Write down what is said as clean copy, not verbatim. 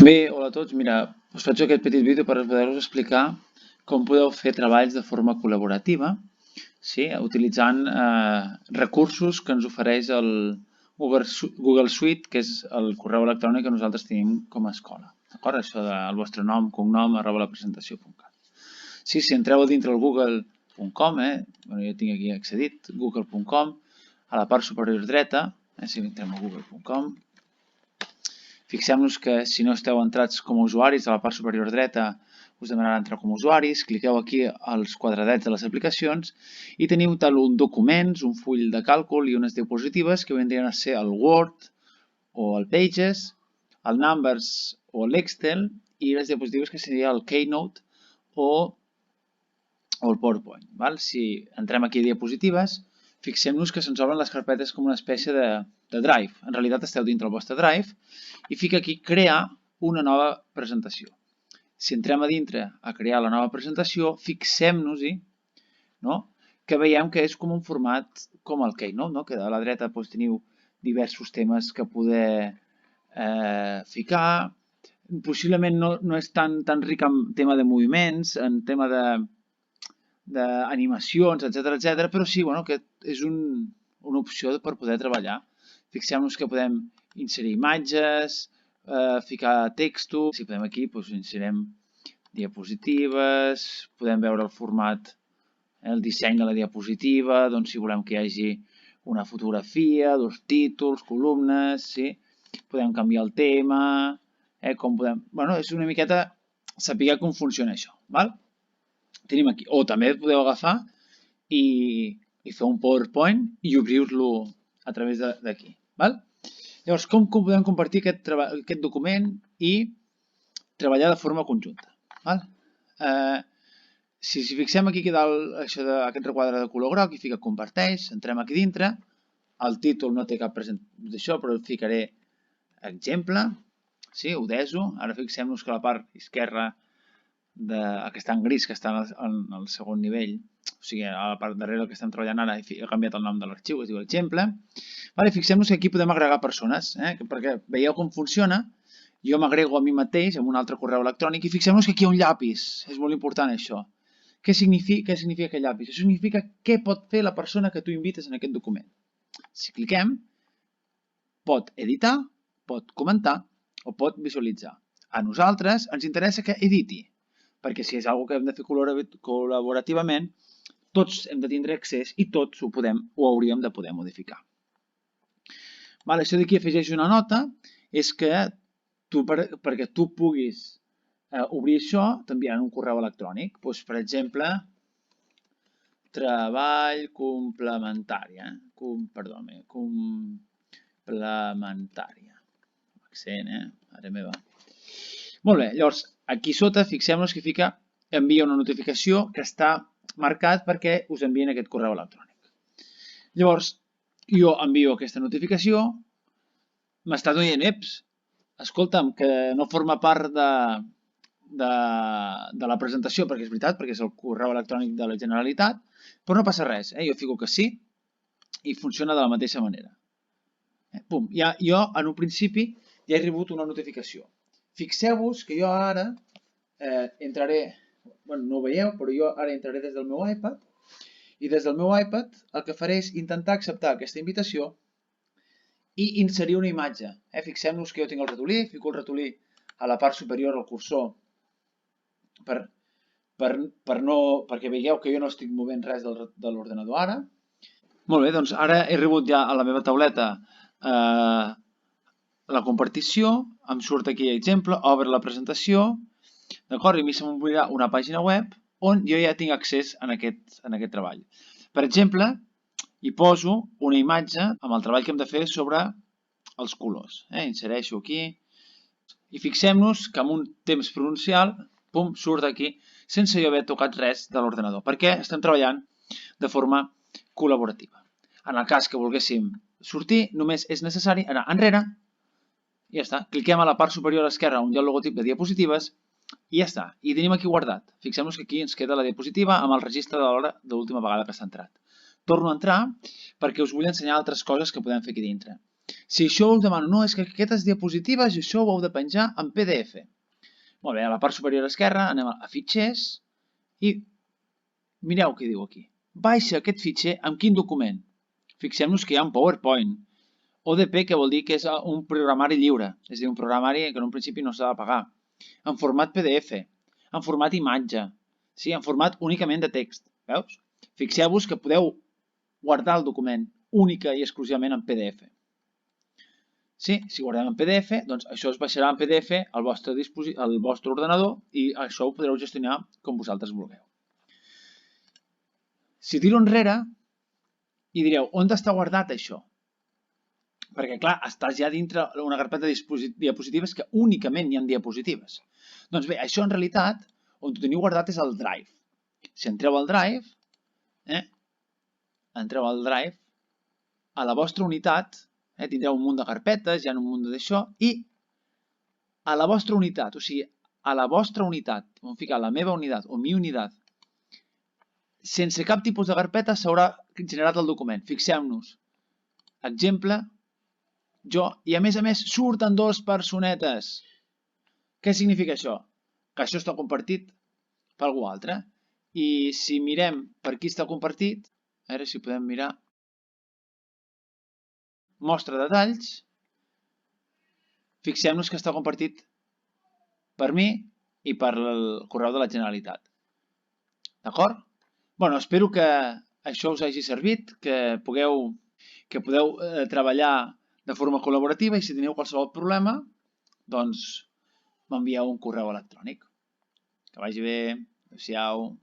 Bé, hola a tots. Mira, us faig aquest petit vídeo per poder-vos explicar com podeu fer treballs de forma col·laborativa, sí? Utilitzant recursos que ens ofereix el Google Suite, que és el correu electrònic que nosaltres tenim com a escola. D'acord? Això del vostre nom, cognom, @lapresentació.cat. Sí, si entreu a dintre el google.com, jo tinc aquí accedit, google.com, a la part superior dreta, si entrem a google.com, fixem-nos que si no esteu entrats com a usuaris, a la part superior dreta us demanarà entrar com a usuaris, cliqueu aquí als quadradets de les aplicacions i teniu tal un documents, un full de càlcul i unes diapositives que vendrien a ser el Word o el Pages, el Numbers o l'Excel i les diapositives que seria el Keynote o el PowerPoint. Val? Si entrem aquí a diapositives, fixem-nos que se'ns obren les carpetes com una espècie de Drive. En realitat esteu dintre el vostre Drive i fica aquí crear una nova presentació. Si entrem a dintre a crear la nova presentació, fixem-nos-hi que veiem que és com un format com el Keynote, que a la dreta teniu diversos temes que poder ficar. Possiblement no és tan ric en tema de moviments, en tema d'animacions, etc, però sí que és una opció per poder treballar. Fixem-nos que podem inserir imatges, ficar textos, si podem aquí inserem diapositives, podem veure el format, el disseny de la diapositiva, doncs si volem que hi hagi una fotografia, dos títols, columnes, podem canviar el tema, com podem... és una miqueta saber com funciona això, val? Tenim aquí, o també podeu agafar i fer un PowerPoint i obrir-lo a través d'aquí. Llavors, com podem compartir aquest document i treballar de forma conjunta? Si fixem aquí dalt aquest requadre de color groc i fica comparteix, entrem aquí dintre, el títol no té cap presentació d'això, però ficaré exemple, ho deso, ara fixem-nos que la part esquerra que està en gris, que està en el segon nivell, o sigui, a la part darrere que estem treballant ara, he canviat el nom de l'arxiu, es diu exemple. Fixem-nos que aquí podem agregar persones, perquè veieu com funciona. Jo m'agrego a mi mateix amb un altre correu electrònic i fixem-nos que aquí hi ha un llapis. És molt important això. Què significa aquest llapis? Això significa què pot fer la persona que tu invites en aquest document. Si cliquem, pot editar, pot comentar o pot visualitzar. A nosaltres ens interessa que editi, perquè si és una cosa que hem de fer col·laborativament, tots hem de tindre accés i tots ho hauríem de poder modificar. Això d'aquí afegeix una nota, és que perquè tu puguis obrir això, t'enviaran un correu electrònic. Per exemple, treball complementària. Complementària. Accent, mare meva. Molt bé, llavors, aquí sota fixem-nos que fica envia una notificació que està marcat perquè us envien aquest correu electrònic. Llavors, jo envio aquesta notificació, m'està dient, escolta'm, que no forma part de la presentació, perquè és veritat, perquè és el correu electrònic de la Generalitat, però no passa res, jo fico que sí i funciona de la mateixa manera. Jo, en un principi, ja he rebut una notificació. Fixeu-vos que jo ara entraré, no ho veieu, però jo ara entraré des del meu iPad i des del meu iPad el que faré és intentar acceptar aquesta invitació i inserir una imatge. Fixem-nos que jo tinc el ratolí, fico el ratolí a la part superior del cursor perquè veieu que jo no estic movent res de l'ordenador ara. Molt bé, doncs ara he rebut ja a la meva tauleta la compartició, em surt aquí exemple, obre la presentació, d'acord? I a mi se m'obrirà una pàgina web on jo ja tinc accés en aquest treball. Per exemple, hi poso una imatge amb el treball que hem de fer sobre els colors. Insereixo aquí i fixem-nos que amb un temps prudencial, surt aquí, sense jo haver tocat res de l'ordenador, perquè estem treballant de forma col·laborativa. En el cas que volguéssim sortir, només és necessari anar enrere i ja està. Cliquem a la part superior a l'esquerra on hi ha el logotip de diapositives i ja està. I tenim aquí guardat. Fixem-nos que aquí ens queda la diapositiva amb el registre de l'hora de l'última vegada que s'ha entrat. Torno a entrar perquè us vull ensenyar altres coses que podem fer aquí dintre. Si això us demano, no, és que aquestes diapositives això ho heu de penjar en PDF. Molt bé, a la part superior esquerra anem a fitxers i mireu què diu aquí. Baixa aquest fitxer amb quin document? Fixem-nos que hi ha un PowerPoint. ODP, que vol dir que és un programari lliure, és a dir, un programari que en un principi no s'ha de pagar. En format PDF, en format imatge, sí, en format únicament de text. Veus? Fixeu-vos que podeu guardar el document única i exclusivament en PDF. Sí, si guardem en PDF, doncs això es baixarà en PDF al vostre ordenador i això ho podreu gestionar com vosaltres vulgueu. Si tiro enrere i direu, on està guardat això? Perquè, clar, estàs ja dintre una carpeta de diapositives que únicament hi ha diapositives. Doncs bé, això en realitat, on ho teniu guardat és el Drive. Si entreu al Drive, a la vostra unitat, tindreu un munt de carpetes, hi ha un munt d'això, i a la vostra unitat, o sigui, a la vostra unitat, on ficar la meva unitat o mi unitat, sense cap tipus de carpeta s'haurà generat el document. Fixem-nos. Exemple, jo, i a més surten dos personetes. Què significa això? Que això està compartit per algú altre. I si mirem per qui està compartit, a veure si podem mirar, mostra detalls, fixem-nos que està compartit per mi i per el correu de la Generalitat. D'acord? Bueno, espero que això us hagi servit, que podeu treballar de forma col·laborativa i si teniu qualsevol problema, doncs m'envieu un correu electrònic. Que vagi bé. Adéu-siau.